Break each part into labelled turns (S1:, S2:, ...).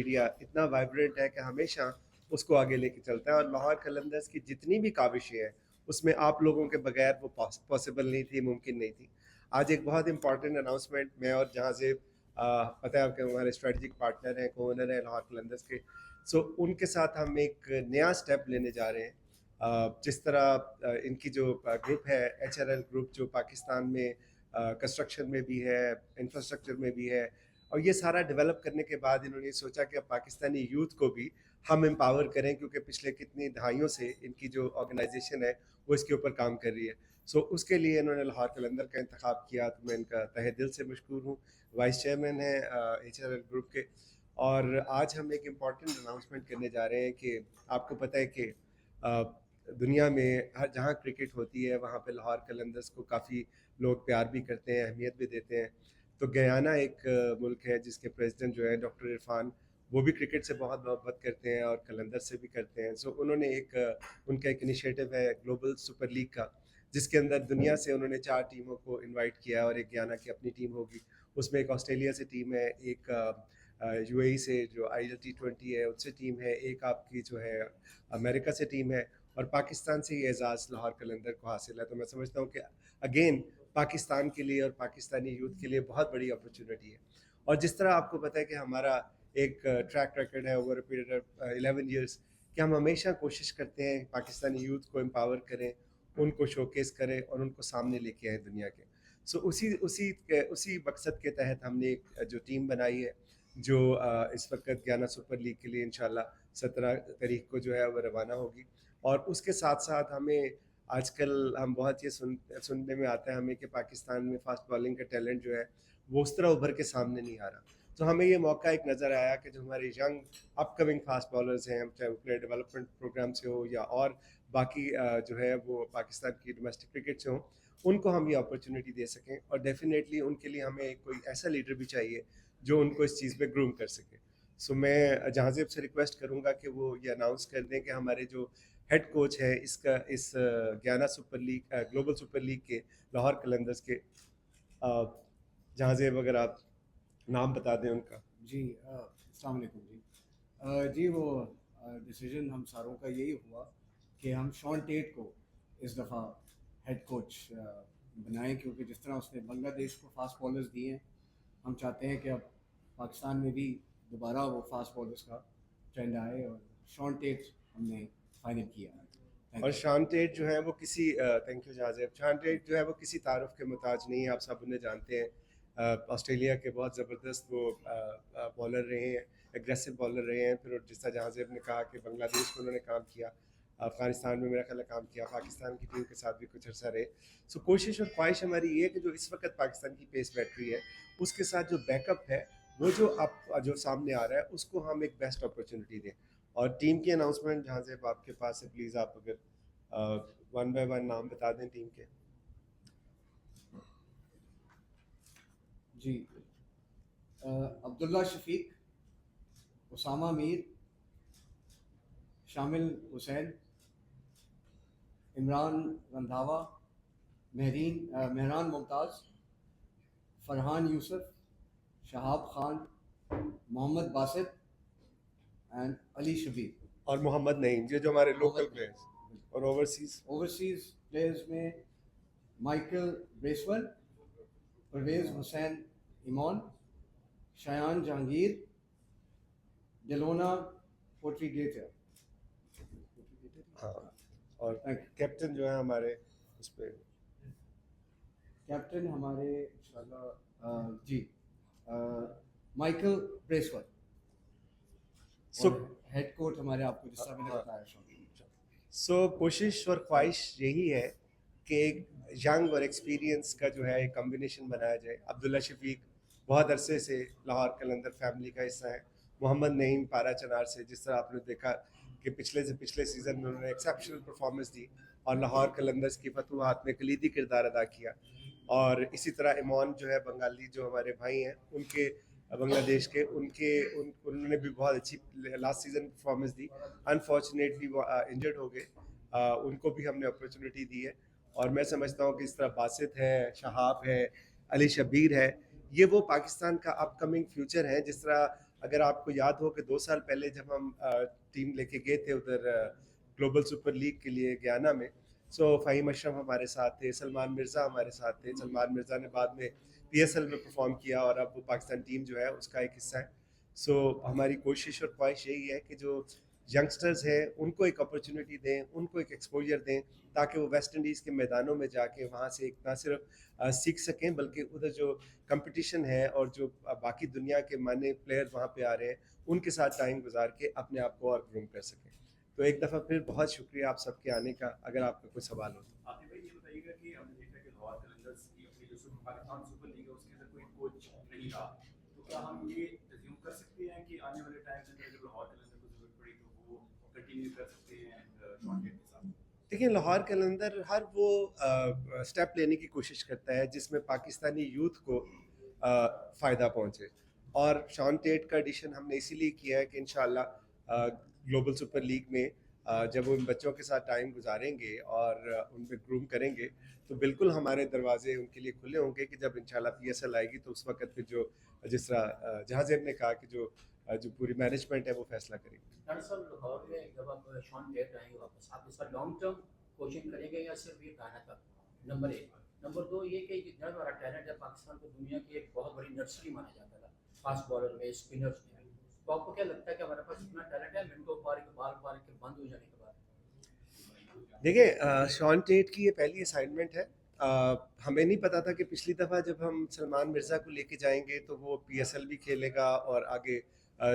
S1: Media اتنا vibrant ہے کہ ہمیشہ اس کو آگے لے کے چلتا ہے، اور لاہور قلندرز کی جتنی بھی کاوشیں ہیں اس میں آپ لوگوں کے بغیر وہ پاسبل نہیں تھی، ممکن نہیں تھی. آج ایک بہت امپورٹنٹ اناؤنسمنٹ میں اور جہاں سے پتہ ہے کہ ہمارے اسٹریٹجک پارٹنر ہیں، کو اونر ہیں لاہور قلندرز کے، سو ان کے ساتھ ہم ایک نیا اسٹیپ لینے جا رہے ہیں. جس طرح ان کی جو گروپ ہے HRL گروپ، جو پاکستان میں کنسٹرکشن میں بھی ہے، انفراسٹرکچر میں بھی ہے، اور یہ سارا ڈیولپ کرنے کے بعد انہوں نے سوچا کہ اب پاکستانی یوتھ کو بھی ہم امپاور کریں، کیونکہ پچھلے کتنی دہائیوں سے ان کی جو آرگنائزیشن ہے وہ اس کے اوپر کام کر رہی ہے. سو اس کے لیے انہوں نے لاہور قلندر کا انتخاب کیا، تو میں ان کا تہہ دل سے مشکور ہوں. وائس چیئرمین ہیں HRL گروپ کے. اور آج ہم ایک امپورٹنٹ اناؤنسمنٹ کرنے جا رہے ہیں کہ آپ کو پتہ ہے کہ دنیا میں ہر جہاں کرکٹ ہوتی ہے وہاں پہ لاہور قلندرز کو کافی لوگ پیار بھی کرتے ہیں، اہمیت بھی دیتے ہیں. تو گیانا ایک ملک ہے جس کے پریزیڈنٹ جو ہے ڈاکٹر عرفان، وہ بھی کرکٹ سے بہت محبت کرتے ہیں اور قلندر سے بھی کرتے ہیں. سو انہوں نے ان کا ایک انیشیٹو ہے گلوبل سپر لیگ کا، جس کے اندر دنیا سے انہوں نے 4 ٹیموں کو انوائٹ کیا، اور ایک گیانا کی اپنی ٹیم ہوگی. اس میں ایک آسٹریلیا سے ٹیم ہے، ایک UAE سے جو IL-T20 ہے اس سے ٹیم ہے، ایک آپ کی جو ہے امریکہ سے ٹیم ہے، اور پاکستان سے یہ اعزاز لاہور قلندر کو حاصل ہے. تو میں سمجھتا ہوں کہ اگین پاکستان کے لیے اور پاکستانی یوتھ کے لیے بہت بڑی اپرچونٹی ہے. اور جس طرح آپ کو پتہ ہے کہ ہمارا ایک ٹریک ریکرڈ ہے over a period of 11 years, کہ ہم ہمیشہ کوشش کرتے ہیں پاکستانی یوتھ کو امپاور کریں، ان کو شوکیس کریں اور ان کو سامنے لے کے آئیں دنیا کے. سو اسی مقصد کے تحت ہم نے ایک جو ٹیم بنائی ہے، جو اس وقت گیانا سپر لیگ کے لیے انشاءاللہ 17 تاریخ کو جو ہے وہ روانہ ہوگی. اور اس کے ساتھ ساتھ ہمیں آج کل ہم بہت یہ سننے میں آتا ہے ہمیں کہ پاکستان میں فاسٹ بالنگ کا ٹیلنٹ جو ہے وہ اس طرح ابھر کے سامنے نہیں آ رہا. تو ہمیں یہ موقع ایک نظر آیا کہ جو ہمارے ینگ اپ کمنگ فاسٹ بالرز ہیں، چاہے وہ پلیئر ڈیولپمنٹ پروگرام سے ہو یا اور باقی جو ہے وہ پاکستان کی ڈومیسٹک کرکٹ سے ہوں، ان کو ہم یہ اپرچونیٹی دے سکیں. اور ڈیفینیٹلی ان کے لیے ہمیں کوئی ایسا لیڈر بھی چاہیے جو ان کو اس چیز پہ گروم کر سکے. سو میں جہاں زیب سے ریکویسٹ کروں گا کہ وہ یہ اناؤنس کر دیں کہ ہمارے جو ہیڈ کوچ ہے اس Guyana super league global super league کے لاہور قلندرز کے، جہاں زیب اگر آپ نام بتا دیں ان کا.
S2: جی السلام علیکم. جی وہ ڈیسیجن ہم ساروں کا یہی ہوا کہ ہم شان ٹیٹ کو اس دفعہ ہیڈ کوچ بنائیں، کیونکہ جس طرح اس نے بنگلہ دیش کو فاسٹ بالرز دیے ہیں، ہم چاہتے ہیں کہ اب پاکستان میں بھی دوبارہ وہ فاسٹ بالرز کا ٹرینڈ آئے، اور شان ٹیٹ ہم نے فائنل کیا.
S1: اور شان ٹیٹ جو ہے وہ کسی تھینک یو جہازیب، شان ٹیٹ جو ہے وہ کسی تعارف کے محتاج نہیں ہے، آپ سب انہیں جانتے ہیں. آسٹریلیا کے بہت زبردست وہ بالر رہے ہیں، ایگریسو بالر رہے ہیں. پھر جس طرح جہازیب نے کہا کہ بنگلہ دیش کو انہوں نے کام کیا، افغانستان میں میرا خیال ہے کام کیا، پاکستان کی ٹیم کے ساتھ بھی کچھ عرصہ رہے. سو کوشش اور خواہش ہماری یہ ہے کہ جو اس وقت پاکستان کی پیس بیٹری ہے اس کے ساتھ جو بیک اپ ہے وہ جو سامنے آ رہا ہے اس کو ہم ایک بیسٹ اپرچونیٹی دیں. اور ٹیم کی اناؤنسمنٹ جہاں سے آپ کے پاس ہے، پلیز آپ اگر 1 by 1 نام بتا دیں ٹیم کے.
S2: جی عبداللہ شفیق، اسامہ میر، شامل حسین، عمران رندھاوا، مہران ممتاز، فرحان یوسف، شہاب خان، محمد باسط اینڈ علی شبیر.
S1: اور محمد نعیم، جو ہمارے لوکل پلیئرز. اور
S2: اوورسیز پلیئرز میں مائیکل بریسول، پرویز حسین ایمون، شایان جہانگیر، ڈیلونا پورٹریگیٹر.
S1: ہاں، اور کیپٹن جو ہے ہمارے اس پہ
S2: کیپٹن ہمارے انشاءاللہ جی مائیکل بریسول. ہیڈ کوچ ہمارے آپ کو جس طرح میں نے بتایا.
S1: سو کوشش اور خواہش یہی ہے کہ ایک ینگ اور ایکسپیرینس کا جو ہے ایک کمبینیشن بنایا جائے. عبداللہ شفیق بہت عرصے سے لاہور قلندر فیملی کا حصہ ہے. محمد نعیم پارا چنار سے، جس طرح آپ نے دیکھا کہ پچھلے سیزن میں انہوں نے ایکسیپشنل پرفارمنس دی اور لاہور قلندرز کی فتوحات میں کلیدی کردار ادا کیا. اور اسی طرح ایمون جو ہے بنگالی، جو ہمارے بھائی ہیں ان کے بنگلہ دیش کے، انہوں نے بھی بہت اچھی لاسٹ سیزن پرفارمنس دی. انفارچونیٹلی وہ انجرڈ ہو گئے، ان کو بھی ہم نے اپرچونیٹی دی ہے. اور میں سمجھتا ہوں کہ اس طرح باسط ہے، شہاب ہے، علی شبیر ہے، یہ وہ پاکستان کا اپ کمنگ فیوچر ہے. جس طرح اگر آپ کو یاد ہو کہ 2 سال پہلے جب ہم ٹیم لے کے گئے تھے ادھر گلوبل سپر لیگ کے لیے گیانا میں، سو فہیم اشرف ہمارے ساتھ تھے، سلمان مرزا ہمارے ساتھ تھے. سلمان مرزا نے بعد میں پی ایس ایل میں پرفارم کیا اور اب وہ پاکستان ٹیم جو ہے اس کا ایک حصہ ہے. سو ہماری کوشش اور خواہش یہی ہے کہ جو ینگسٹرز ہیں ان کو ایک اپرچونیٹی دیں، ان کو ایک ایکسپوجر دیں، تاکہ وہ ویسٹ انڈیز کے میدانوں میں جا کے وہاں سے ایک نہ صرف سیکھ سکیں بلکہ ادھر جو کمپٹیشن ہے اور جو باقی دنیا کے مانے پلیئر وہاں پہ آ رہے ہیں ان کے ساتھ ٹائم گزار کے اپنے آپ کو اور گروم کر سکیں. تو ایک دفعہ پھر بہت شکریہ آپ سب کے آنے کا. اگر آپ کا کوئی سوال ہو تو
S3: آپ بھائی یہ بتائیے گا کہ ہم نے دیکھا کہ لاہور قلندرز کی اپنی جو پاکستان سپر لیگ ہے اس کے اندر کوئی کوچ نہیں رہا، تو کیا ہم یہ ریزیوم کر سکتے ہیں کہ آنے والے ٹائم کے اندر اگر لاہور قلندر کو ضرورت پڑی تو وہ کنٹینیو کر سکتے ہیں شان ٹیٹ کے ساتھ؟
S1: دیکھیں لاہور قلندر ہر وہ اسٹیپ لینے کی کوشش کرتا ہے جس میں پاکستانی یوتھ کو فائدہ پہنچے، اور شان ٹیٹ کا ایڈیشن ہم نے اسی لیے کیا ہے کہ انشاءاللہ گلوبل سپر لیگ میں جب وہ ان بچوں کے ساتھ ٹائم گزاریں گے اور ان پہ گروم کریں گے تو بالکل ہمارے دروازے ان کے لیے کھلے ہوں گے کہ جب انشاءاللہ پی ایس ایل آئے گی تو اس وقت پھر جو جس طرح جہاں زیب نے کہا کہ جو پوری مینجمنٹ ہے وہ فیصلہ کرے گی.
S4: ڈاکٹر صاحب لاہور میں جب آپ شان ٹیٹ آئیں گے واپس، آپ اس کا لانگ ٹرم کوچنگ کریں گے یا صرف یہ کہنا تھا؟ نمبر ایک. نمبر دو یہ کہ جتنا ہمارا ٹیلنٹ ہے پاکستان کو دنیا کی ایک بہت بڑی نرسری مانا جاتا تھا فاسٹ بالر میں، اسپنرس میں، تو آپ کو کیا لگتا ہے کہ ہمارے پاس اتنا ٹیلنٹ ہے منٹو پارک بال پارک کے بند ہو جانے کے بعد؟
S1: دیکھیں شان ٹیٹ کی یہ پہلی اسائنمنٹ ہے. ہمیں نہیں پتا تھا کہ پچھلی دفعہ جب ہم سلمان مرزا کو لے کے جائیں گے تو وہ پی ایس ایل بھی کھیلے گا اور آگے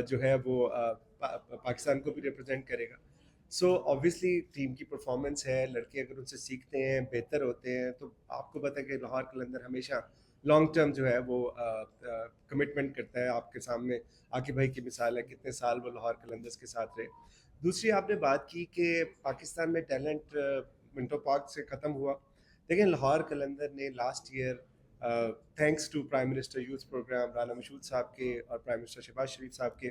S1: جو ہے وہ پاکستان کو بھی ریپرزینٹ کرے گا. سو آبویسلی ٹیم کی پرفارمنس ہے، لڑکے اگر ان سے سیکھتے ہیں بہتر ہوتے ہیں تو آپ کو پتہ ہے کہ لاہور قلندر ہمیشہ لانگ ٹرم جو ہے وہ کمٹمنٹ کرتا ہے. آپ کے سامنے عاقب بھائی کی مثال ہے، کتنے سال وہ لاہور قلندرز کے ساتھ رہے. دوسری آپ نے بات کی کہ پاکستان میں ٹیلنٹ منٹو پارک سے ختم ہوا. دیکھیں لاہور قلندر نے last year thanks to prime minister youth programme Rana Mashhood صاحب کے اور پرائم منسٹر شہباز شریف صاحب کے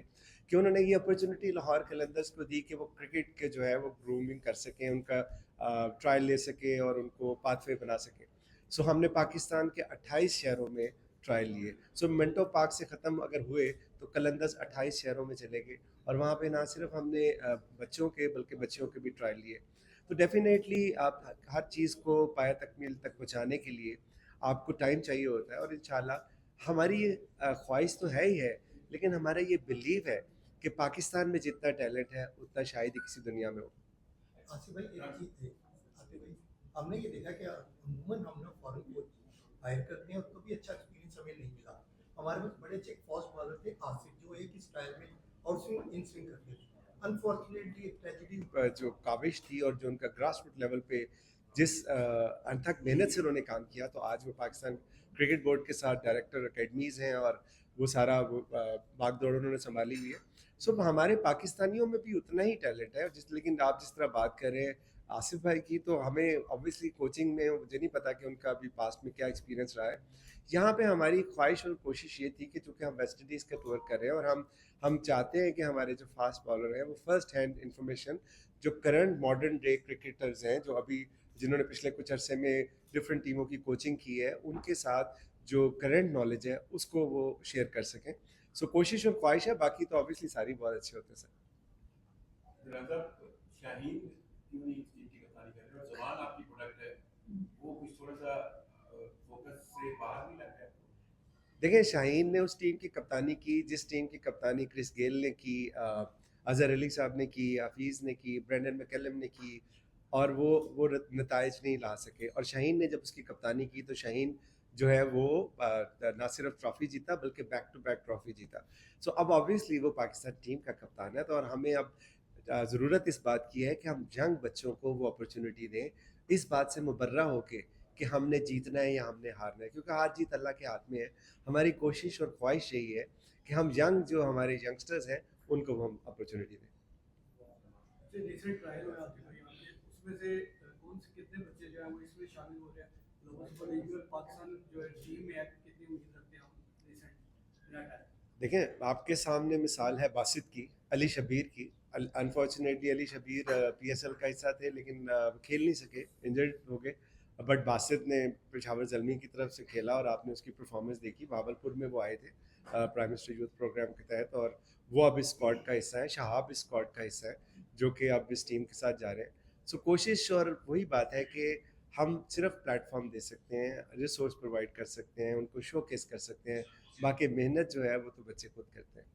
S1: کہ انہوں نے یہ اپرچونٹی لاہور قلندرز کو دی کہ وہ کرکٹ کے جو ہے وہ گرومنگ کر سکیں، ان کا ٹرائل لے سکیں اور ان کو پاتھ وے بنا سکیں. سو ہم نے پاکستان کے 28 شہروں میں ٹرائل لیے. سو منٹو پارک سے ختم اگر ہوئے تو قلندرز 28 شہروں میں چلے گئے اور وہاں پہ نہ صرف ہم نے بچوں کے بلکہ بچیوں کے بھی ٹرائل لیے. تو ڈیفینیٹلی آپ ہر چیز کو پایہ تکمیل تک پہنچانے کے لیے آپ کو ٹائم چاہیے ہوتا ہے، اور انشاءاللہ ہماری یہ خواہش تو ہے ہی ہے، لیکن ہمارا یہ بلیو ہے کہ پاکستان میں جتنا ٹیلنٹ ہے اتنا شاید ہی کسی دنیا میں ہو.
S5: آصف بھائی ایک چیز تھے، آصف بھائی ہم نے یہ دیکھا کہ عموماً ہم لوگ فارن کوچ ہائر کرتے ہیں اور کبھی اچھا ایکسپیرینس ہمیں نہیں ملا. ہمارے پاس بڑے اچھے فاسٹ بالر تھے آصف جو ایک اسٹائل میں آؤٹ سوئنگ ان سوئنگ کرتے تھے. انفارچونیٹلی ایک ٹریجڈی
S1: جو کاوش تھی اور جو ان کا گراس روٹ لیول پہ جس انتھک محنت سے انہوں نے کام کیا، تو آج وہ پاکستان کرکٹ بورڈ کے ساتھ ڈائریکٹر اکیڈمیز ہیں اور وہ سارا وہ بھاگ دوڑ انہوں نے سنبھالی ہوئی ہے. سو ہمارے پاکستانیوں میں بھی اتنا ہی ٹیلنٹ ہے لیکن آپ جس طرح بات کر رہے ہیں آصف بھائی کی، تو ہمیں اوبویسلی کوچنگ میں مجھے نہیں پتا کہ ان کا ابھی پاسٹ میں کیا ایکسپیرینس رہا ہے. یہاں پہ ہماری خواہش اور کوشش یہ تھی کہ چونکہ ہم ویسٹ انڈیز کا ٹور کر رہے ہیں اور ہم چاہتے ہیں کہ ہمارے جو فاسٹ بالر ہیں وہ فرسٹ ہینڈ انفارمیشن جو کرنٹ ماڈرن ڈے کرکٹرز ہیں جو ابھی جنہوں نے پچھلے کچھ عرصے میں ڈفرینٹ ٹیموں کی کوچنگ کی ہے ان کے ساتھ جو کرنٹ نالج ہے اس کو وہ شیئر کر سکیں. سو کوشش اور خواہش ہے، باقی تو آبویسلی ساری بہت اچھے ہوتے ہیں سر.
S3: شاہین کیوں نہیں اس ٹیم کی کپتانی کر رہے اور زبان آپ کی پروڈکٹ ہے، وہ کچھ تھوڑا سا فوکس سے باہر نہیں لگ رہا ہے؟
S1: دیکھیں شاہین نے اس ٹیم کی کپتانی کی جس ٹیم کی کپتانی کرس گیل نے کی، اظہر علی صاحب نے کی، حفیظ نے کی، برینڈن میکلم نے کی، اور وہ نتائج نہیں لا سکے. اور شاہین نے جب اس کی کپتانی کی تو شاہین جو ہے وہ نہ صرف ٹرافی جیتا بلکہ بیک ٹو بیک ٹرافی جیتا. سو اب آبویسلی وہ پاکستان ٹیم کا کپتان ہے، تو اور ہمیں اب ضرورت اس بات کی ہے کہ ہم ینگ بچوں کو وہ اپرچونٹی دیں اس بات سے مبرہ ہو کے کہ ہم نے جیتنا ہے یا ہم نے ہارنا ہے، کیونکہ ہار جیت اللہ کے ہاتھ میں ہے. ہماری کوشش اور خواہش یہی ہے کہ ہم جو ہمارے ینگسٹرز ہیں ان کو ہم اپرچونٹی دیں.
S6: ریسنٹ ٹرائل ہوا آپ کے بھائی یہاں پہ، اس میں سے کون سے کتنے بچے جو ہیں وہ اس میں شامل ہو رہے ہیں گلوبل سپر لیگ میں؟ پاکستان جو ہے ٹیم میں ہے، کتنی امید رکھتے ہیں ہم ریسنٹ؟
S1: دیکھیں آپ کے سامنے مثال ہے باسط کی، علی شبیر کی. Unfortunately Ali Shabbir P S L کا حصہ تھے لیکن کھیل نہیں سکے، انجرڈ ہو گئے. بٹ باسط نے پشاور زلمی کی طرف سے کھیلا اور آپ نے اس کی پرفارمنس دیکھی. بھاولپور میں وہ آئے تھے پرائم منسٹر یوتھ پروگرام کے تحت اور وہ اب اس اسکواڈ کا حصہ ہیں, شہاب اس اسکواڈ کا حصہ ہے جو کہ اب اس ٹیم کے ساتھ جا رہے ہیں. سو کوشش اور وہی بات ہے کہ ہم صرف پلیٹ فارم دے سکتے ہیں, ریسورس پرووائڈ کر سکتے ہیں, ان کو شو کیس کر سکتے ہیں, باقی محنت جو ہے وہ تو بچے خود کرتے ہیں.